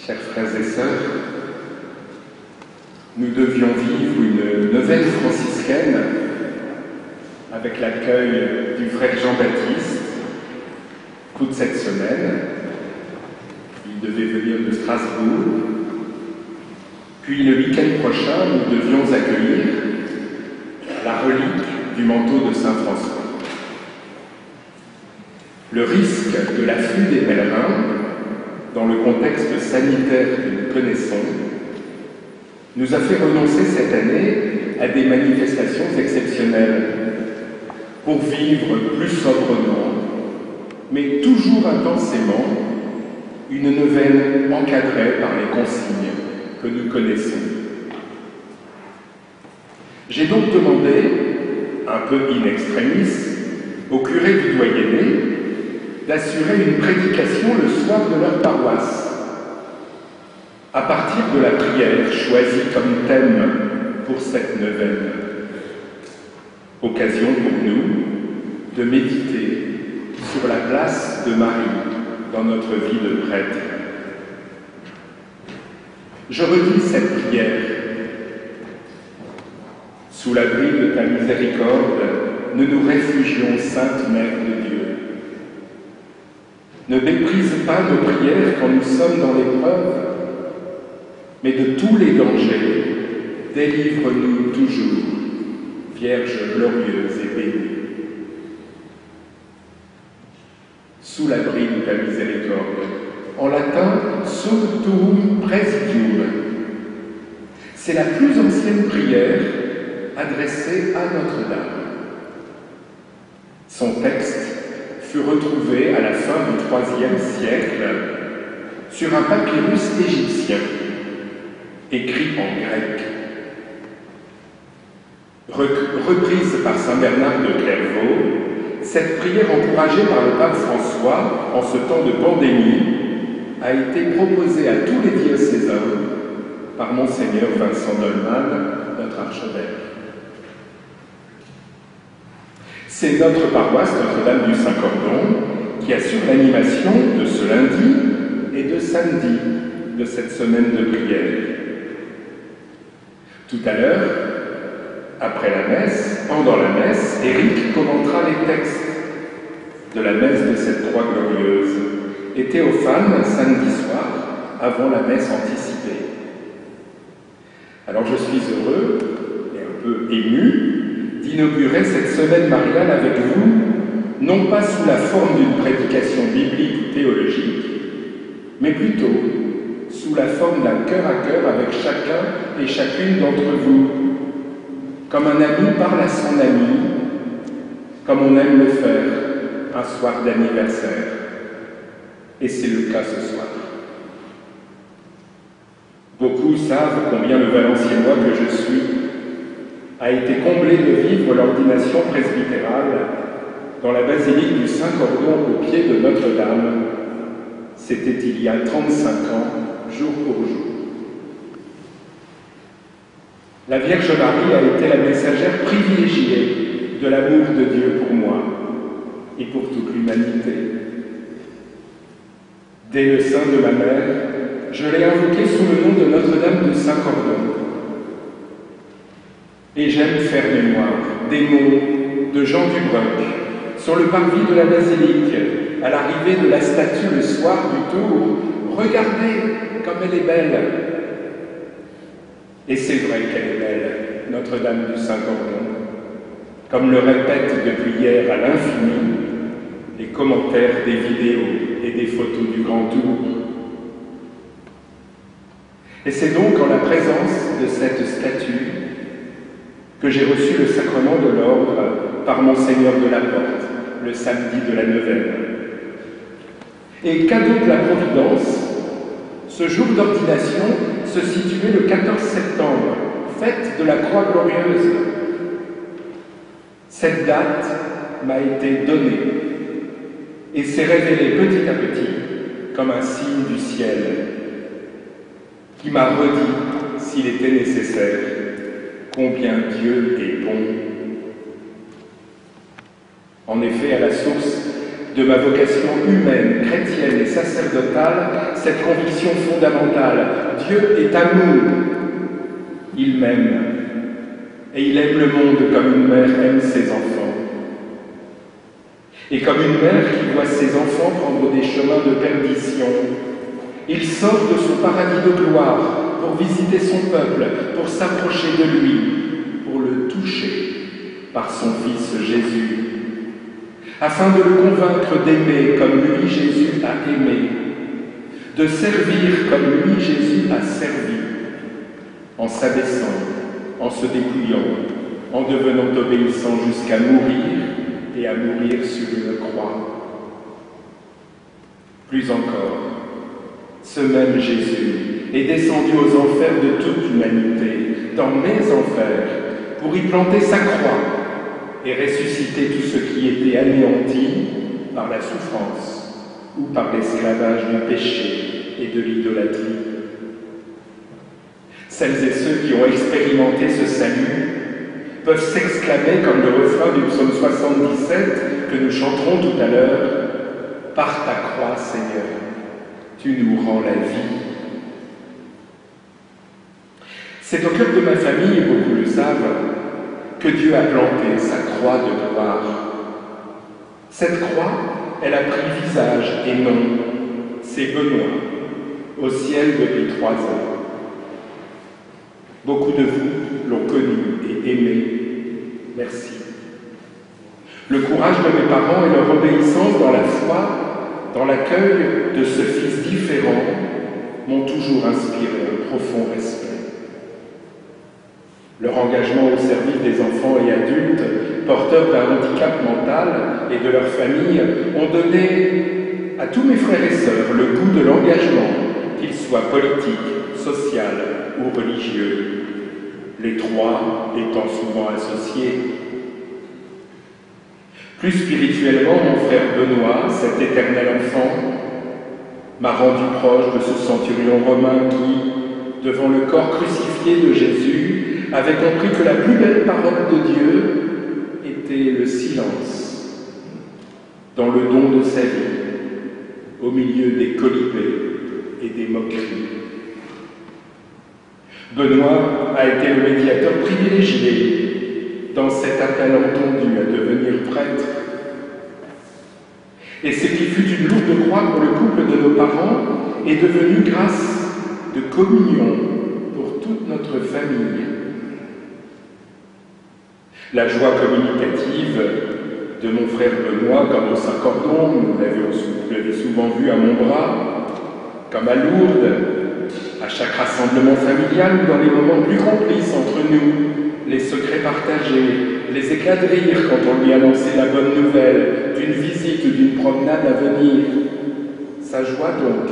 Chers frères et sœurs, nous devions vivre une neuvaine franciscaine avec l'accueil du frère Jean-Baptiste toute cette semaine. Il devait venir de Strasbourg. Puis le week-end prochain, nous devions accueillir la relique du manteau de Saint François. Le risque de l'afflux des pèlerins, dans le contexte sanitaire que nous connaissons, nous a fait renoncer cette année à des manifestations exceptionnelles pour vivre plus sobrement, mais toujours intensément, une neuvaine encadrée par les consignes que nous connaissons. J'ai donc demandé, un peu in extremis, au curé du Doyenné d'assurer une prédication le soir de leur paroisse, à partir de la prière choisie comme thème pour cette neuvaine. Occasion pour nous de méditer sur la place de Marie dans notre vie de prêtre. Je redis cette prière. Sous l'abri de ta miséricorde, nous nous réfugions, Sainte Mère de Dieu. Ne méprise pas nos prières quand nous sommes dans l'épreuve, mais de tous les dangers, délivre-nous toujours, Vierge glorieuse et bénie. Sous l'abri de ta miséricorde, en latin, sub tuum praesidium. C'est la plus ancienne prière adressée à Notre-Dame. Son texte fut retrouvé à la fin du IIIe siècle sur un papyrus égyptien, écrit en grec. Reprise par saint Bernard de Clairvaux, cette prière encouragée par le pape François en ce temps de pandémie a été proposée à tous les diocésains par Monseigneur Vincent Dolman, notre archevêque. C'est notre paroisse, Notre-Dame du Saint-Cordon, qui assure l'animation de ce lundi et de samedi de cette semaine de prière. Tout à l'heure, après la messe, pendant la messe, Éric commentera les textes de la messe de cette croix glorieuse et Théophane, samedi soir, avant la messe anticipée. Alors je suis heureux et un peu ému d'inaugurer cette semaine mariale avec vous, non pas sous la forme d'une prédication biblique ou théologique, mais plutôt sous la forme d'un cœur à cœur avec chacun et chacune d'entre vous, comme un ami parle à son ami, comme on aime le faire un soir d'anniversaire. Et c'est le cas ce soir. Beaucoup savent combien le Valenciennois que je suis a été comblé de vivre l'ordination presbytérale dans la basilique du Saint-Cordon au pied de Notre-Dame. C'était il y a 35 ans, jour pour jour. La Vierge Marie a été la messagère privilégiée de l'amour de Dieu pour moi et pour toute l'humanité. Dès le sein de ma mère, je l'ai invoquée sous le nom de Notre-Dame de Saint-Cordon. Et j'aime faire mémoire des mots de Jean Dubroc sur le parvis de la basilique, à l'arrivée de la statue le soir du tour. Regardez comme elle est belle. Et c'est vrai qu'elle est belle, Notre-Dame du Saint-Cordon, comme le répètent depuis hier à l'infini les commentaires des vidéos et des photos du Grand Tour. Et c'est donc en la présence de cette statue que j'ai reçu le sacrement de l'ordre par Monseigneur de la Porte, le samedi de la neuvaine. Et cadeau de la Providence, ce jour d'ordination se situait le 14 septembre, fête de la Croix glorieuse. Cette date m'a été donnée et s'est révélée petit à petit comme un signe du ciel qui m'a redit, s'il était nécessaire, combien Dieu est bon. En effet, à la source de ma vocation humaine, chrétienne et sacerdotale, cette conviction fondamentale. Dieu est amour. Il m'aime. Et il aime le monde comme une mère aime ses enfants. Et comme une mère qui voit ses enfants prendre des chemins de perdition, il sort de son paradis de gloire pour visiter son peuple, pour s'approcher de lui, pour le toucher par son Fils Jésus, afin de le convaincre d'aimer comme lui Jésus a aimé, de servir comme lui Jésus a servi, en s'abaissant, en se dépouillant, en devenant obéissant jusqu'à mourir et à mourir sur une croix. Plus encore, ce même Jésus est descendu aux enfers de toute l'humanité, dans mes enfers, pour y planter sa croix et ressusciter tout ce qui était anéanti par la souffrance ou par l'esclavage du péché et de l'idolâtrie. Celles et ceux qui ont expérimenté ce salut peuvent s'exclamer comme le refrain du psaume 77 que nous chanterons tout à l'heure, « Par ta croix, Seigneur, tu nous rends la vie. » C'est au cœur de ma famille, et beaucoup le savent, que Dieu a planté sa croix de gloire. Cette croix, elle a pris visage et nom. C'est Benoît, au ciel depuis 3 ans. Beaucoup de vous l'ont connu et aimé. Merci. Le courage de mes parents et leur obéissance dans la foi, dans l'accueil de ce fils différent, m'ont toujours inspiré un profond respect. Leur engagement au service des enfants et adultes porteurs d'un handicap mental et de leur famille ont donné à tous mes frères et sœurs le goût de l'engagement, qu'il soit politique, social ou religieux, les trois étant souvent associés. Plus spirituellement, mon frère Benoît, cet éternel enfant, m'a rendu proche de ce centurion romain qui, devant le corps crucifié de Jésus, avait compris que la plus belle parole de Dieu était le silence, dans le don de sa vie, au milieu des colibés et des moqueries. Benoît a été le médiateur privilégié dans cet appel entendu à devenir prêtre. Et ce qui fut une lourde croix pour le couple de nos parents est devenu grâce de communion pour toute notre famille. La joie communicative de mon frère Benoît, comme au Saint-Cordon, vous l'avez souvent vu à Montbras, comme à Lourdes, à chaque rassemblement familial ou dans les moments plus complices entre nous, les secrets partagés, les éclats de rire quand on lui annonçait la bonne nouvelle d'une visite ou d'une promenade à venir. Sa joie donc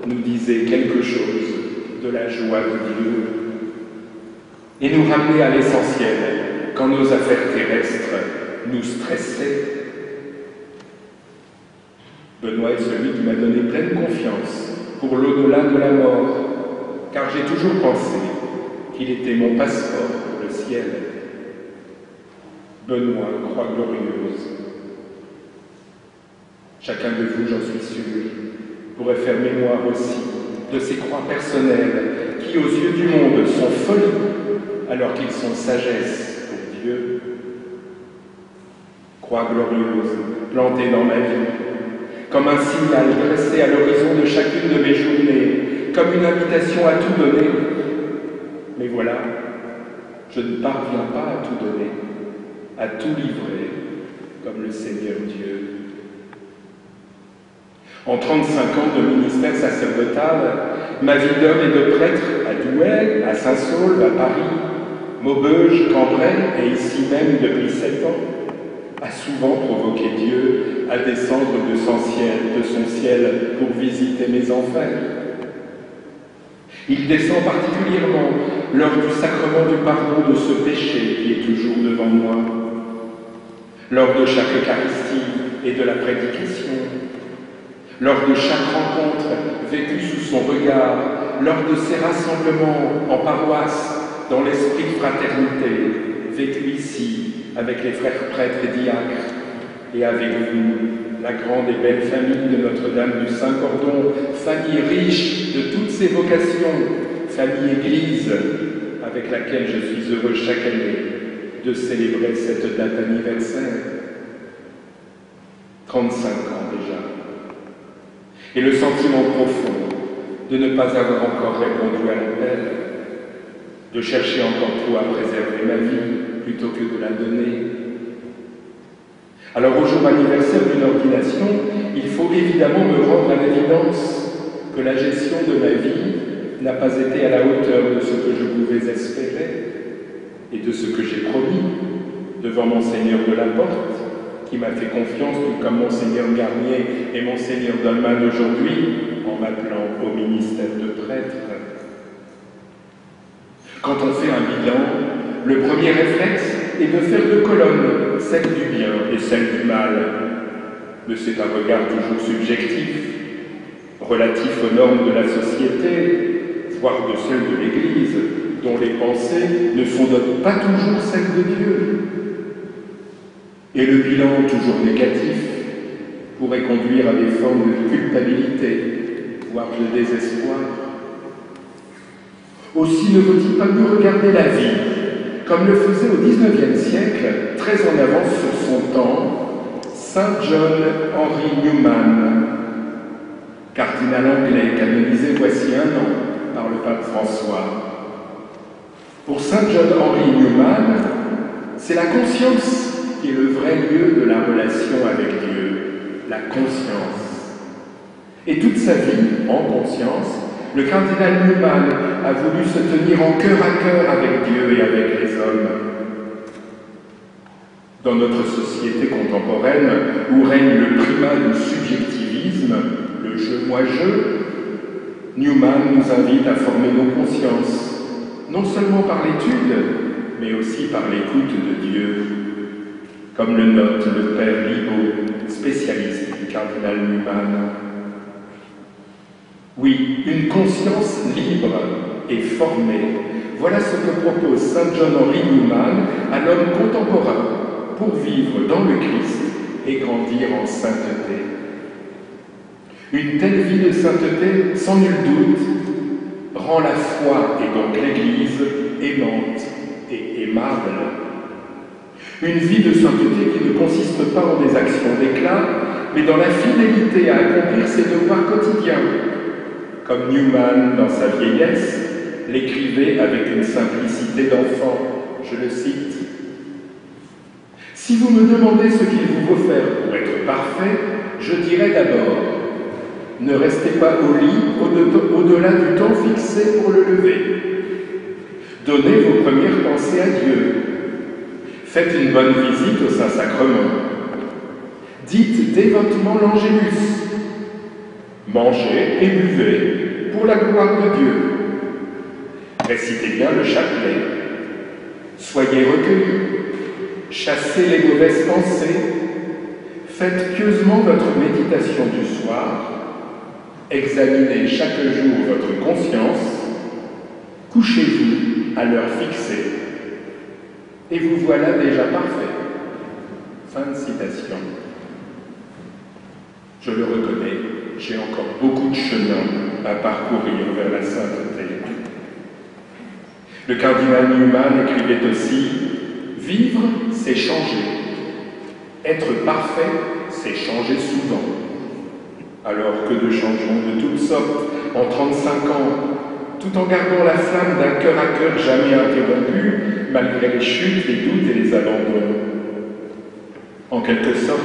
nous disait quelque chose de la joie de Dieu et nous ramenait à l'essentiel quand nos affaires terrestres nous stressaient. Benoît est celui qui m'a donné pleine confiance pour l'au-delà de la mort, car j'ai toujours pensé qu'il était mon passeport pour le ciel. Benoît, croix glorieuse. Chacun de vous, j'en suis sûr, pourrait faire mémoire aussi de ces croix personnelles qui, aux yeux du monde, sont folies, alors qu'ils sont sagesse pour Dieu. Croix glorieuse, plantée dans ma vie, comme un signal dressé à l'horizon de chacune de mes journées, comme une invitation à tout donner. Mais voilà, je ne parviens pas à tout donner, à tout livrer, comme le Seigneur Dieu. En 35 ans de ministère sacerdotal, ma vie d'homme et de prêtre à Douai, à Saint-Saulve, à Paris, Maubeuge, Cambrai et ici même depuis 7 ans, a souvent provoqué Dieu à descendre de son ciel pour visiter mes enfers. Il descend particulièrement lors du sacrement du pardon de ce péché qui est toujours devant moi, lors de chaque Eucharistie et de la prédication, lors de chaque rencontre vécue sous son regard, lors de ces rassemblements en paroisse, dans l'esprit de fraternité, vécu ici avec les frères prêtres et diacres, et avec vous la grande et belle famille de Notre-Dame du Saint-Cordon, famille riche de toutes ses vocations, famille Église, avec laquelle je suis heureux chaque année de célébrer cette date anniversaire. 35 ans déjà. Et le sentiment profond de ne pas avoir encore répondu à l'appel, de chercher encore trop à préserver ma vie plutôt que de la donner. Alors au jour anniversaire d'une ordination, il faut évidemment me rendre à l'évidence que la gestion de ma vie n'a pas été à la hauteur de ce que je pouvais espérer et de ce que j'ai promis devant Monseigneur de la Porte, qui m'a fait confiance, tout comme Monseigneur Garnier et Monseigneur Dolman aujourd'hui, en m'appelant au ministère de prêtre. Quand on fait un bilan, le premier réflexe est de faire deux colonnes, celle du bien et celle du mal. Mais c'est un regard toujours subjectif, relatif aux normes de la société, voire de celles de l'Église, dont les pensées ne sont donc pas toujours celles de Dieu. Et le bilan, toujours négatif, pourrait conduire à des formes de culpabilité, voire de désespoir. Aussi ne faut-il pas mieux regarder la vie, comme le faisait au XIXe siècle, très en avance sur son temps, Saint John Henry Newman, cardinal anglais canonisé voici un an par le pape François. Pour Saint John Henry Newman, c'est la conscience qui est le vrai lieu de la relation avec Dieu, la conscience. Et toute sa vie, en conscience, le cardinal Newman a voulu se tenir en cœur à cœur avec Dieu et avec les hommes. Dans notre société contemporaine, où règne le primat du subjectivisme, le je-moi-je, Newman nous invite à former nos consciences, non seulement par l'étude, mais aussi par l'écoute de Dieu, comme le note le père Libaud, spécialiste du cardinal Newman. Oui, une conscience libre et formée, voilà ce que propose Saint John Henry Newman à l'homme contemporain pour vivre dans le Christ et grandir en sainteté. Une telle vie de sainteté, sans nul doute, rend la foi et donc l'Église aimante et aimable. Une vie de sainteté qui ne consiste pas en des actions d'éclat, mais dans la fidélité à accomplir ses devoirs quotidiens, comme Newman, dans sa vieillesse, l'écrivait avec une simplicité d'enfant. Je le cite. « Si vous me demandez ce qu'il vous faut faire pour être parfait, je dirais d'abord, ne restez pas au lit au-delà du temps fixé pour le lever. Donnez vos premières pensées à Dieu. Faites une bonne visite au Saint-Sacrement. Dites dévotement l'Angélus. Mangez et buvez pour la gloire de Dieu. Récitez bien le chapelet. Soyez recueillis. Chassez les mauvaises pensées. Faites pieusement votre méditation du soir. Examinez chaque jour votre conscience. Couchez-vous à l'heure fixée. Et vous voilà déjà parfait. » Fin de citation. Je le reconnais, j'ai encore beaucoup de chemin à parcourir vers la sainteté. Le cardinal Newman écrivait aussi « Vivre, c'est changer. Être parfait, c'est changer souvent. » Alors que de changements de toutes sortes en 35 ans, tout en gardant la flamme d'un cœur à cœur jamais interrompu, malgré les chutes, les doutes et les abandons. En quelque sorte,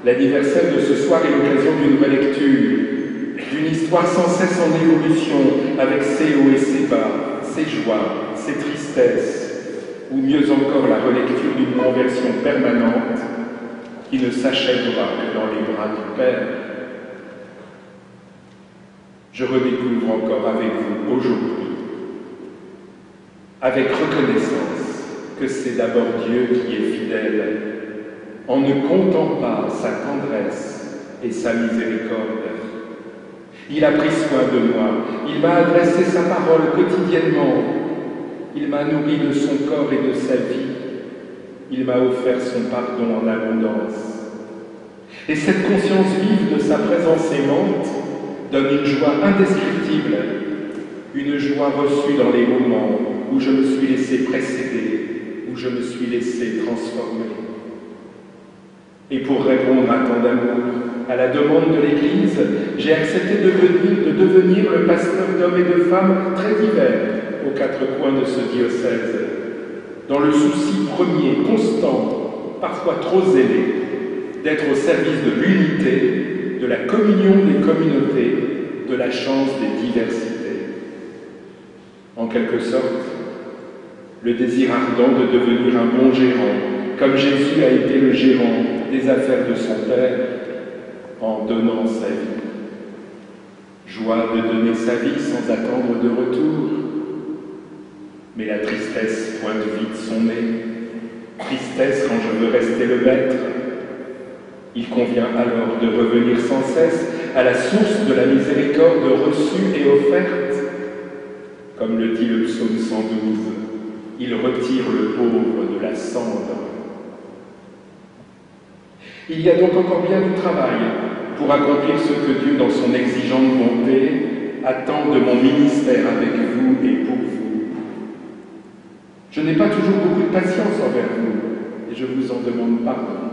l'anniversaire de ce soir est l'occasion d'une relecture, d'une histoire sans cesse en évolution, avec ses hauts et ses bas, ses joies, ses tristesses, ou mieux encore la relecture d'une conversion permanente qui ne s'achèvera que dans les bras du Père. Je redécouvre encore avec vous aujourd'hui, avec reconnaissance, que c'est d'abord Dieu qui est fidèle, en ne comptant pas sa tendresse et sa miséricorde. Il a pris soin de moi, il m'a adressé sa parole quotidiennement, il m'a nourri de son corps et de sa vie, il m'a offert son pardon en abondance. Et cette conscience vive de sa présence aimante donne une joie indescriptible, une joie reçue dans les moments où je me suis laissé précéder, où je me suis laissé transformer. Et pour répondre à tant d'amour, à la demande de l'Église, j'ai accepté de devenir le pasteur d'hommes et de femmes très divers aux quatre coins de ce diocèse, dans le souci premier, constant, parfois trop zélé, d'être au service de l'unité, de la communion des communautés, de la chance des diversités. En quelque sorte, le désir ardent de devenir un bon gérant, comme Jésus a été le gérant des affaires de son Père en donnant sa vie. Joie de donner sa vie sans attendre de retour. Mais la tristesse pointe vite son nez. Tristesse quand je veux rester le maître. Il convient alors de revenir sans cesse à la source de la miséricorde reçue et offerte. Comme le dit le psaume 112, il retire le pauvre de la cendre. Il y a donc encore bien du travail pour accomplir ce que Dieu, dans son exigeante bonté, attend de mon ministère avec vous et pour vous. Je n'ai pas toujours beaucoup de patience envers vous, et je vous en demande pardon.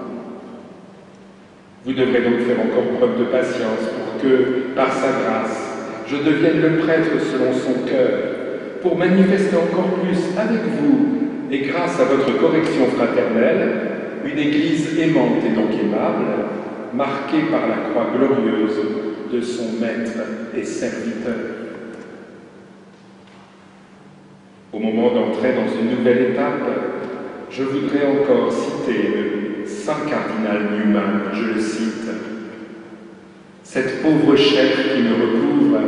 Vous devrez donc faire encore preuve de patience pour que, par sa grâce, je devienne le prêtre selon son cœur, pour manifester encore plus avec vous, et grâce à votre correction fraternelle, une Église aimante et donc aimable, marquée par la croix glorieuse de son Maître et Serviteur. Au moment d'entrer dans une nouvelle étape, je voudrais encore citer le Saint Cardinal Newman, je le cite. « Cette pauvre chair qui me recouvre,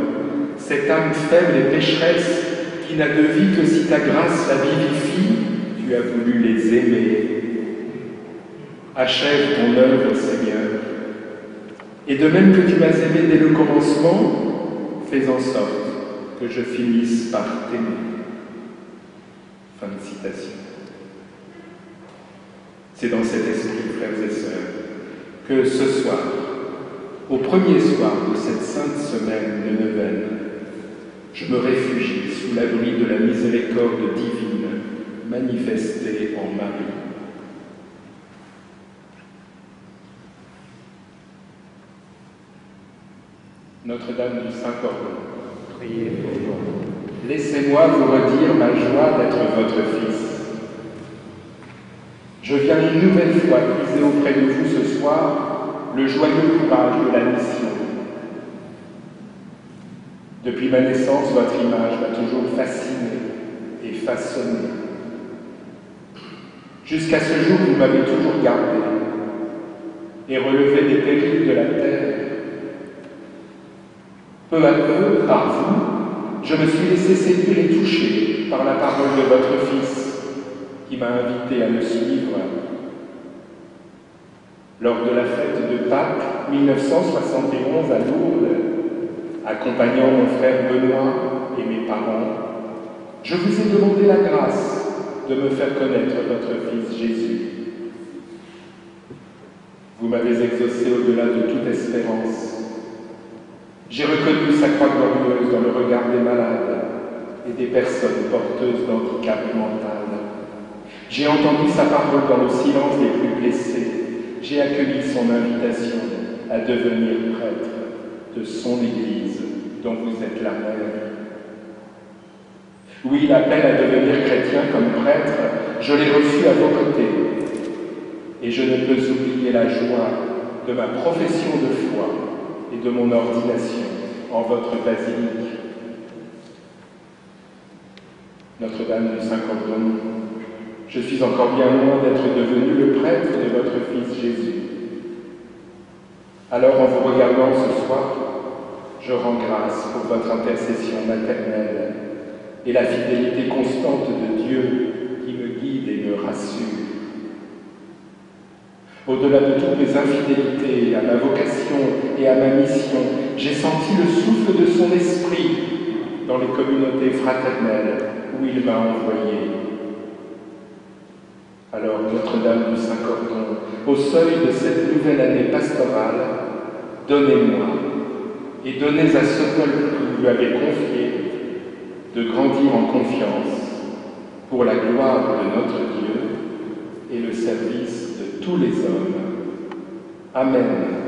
cette âme faible et pécheresse qui n'a de vie que si ta grâce la vivifie, tu as voulu les aimer. Achève ton œuvre, Seigneur. Et de même que tu m'as aimé dès le commencement, fais en sorte que je finisse par t'aimer. » Fin de citation. C'est dans cet esprit, frères et sœurs, que ce soir, au premier soir de cette sainte semaine de neuvaine, je me réfugie sous l'abri de la miséricorde divine manifestée en Marie. Notre-Dame du Saint-Cordon, priez pour nous. Laissez-moi vous redire ma joie d'être votre fils. Je viens une nouvelle fois puiser auprès de vous ce soir le joyeux courage de la mission. Depuis ma naissance, votre image m'a toujours fasciné et façonné. Jusqu'à ce jour, vous m'avez toujours gardé et relevé des périls de la terre. Peu à peu, par vous, je me suis laissé séduire et toucher par la parole de votre Fils, qui m'a invité à le suivre. Lors de la fête de Pâques 1971 à Lourdes, accompagnant mon frère Benoît et mes parents, je vous ai demandé la grâce de me faire connaître votre Fils Jésus. Vous m'avez exaucé au-delà de toute espérance. J'ai reconnu sa croix glorieuse dans le regard des malades et des personnes porteuses d'handicap mental. J'ai entendu sa parole dans le silence des plus blessés. J'ai accueilli son invitation à devenir prêtre de son Église, dont vous êtes la mère. Oui, l'appel à devenir chrétien comme prêtre, je l'ai reçu à vos côtés. Et je ne peux oublier la joie de ma profession de foi et de mon ordination en votre basilique. Notre-Dame du Saint-Cordon, je suis encore bien loin d'être devenu le prêtre de votre Fils Jésus. Alors, en vous regardant ce soir, je rends grâce pour votre intercession maternelle et la fidélité constante de Dieu qui me guide et me rassure. Au-delà de toutes mes infidélités à ma vocation et à ma mission, j'ai senti le souffle de son esprit dans les communautés fraternelles où il m'a envoyé. À Alors, Notre-Dame du Saint-Cordon, au seuil de cette nouvelle année pastorale, donnez-moi et donnez à ce peuple que vous lui avez confié de grandir en confiance pour la gloire de notre Dieu et le service de tous les hommes. Amen.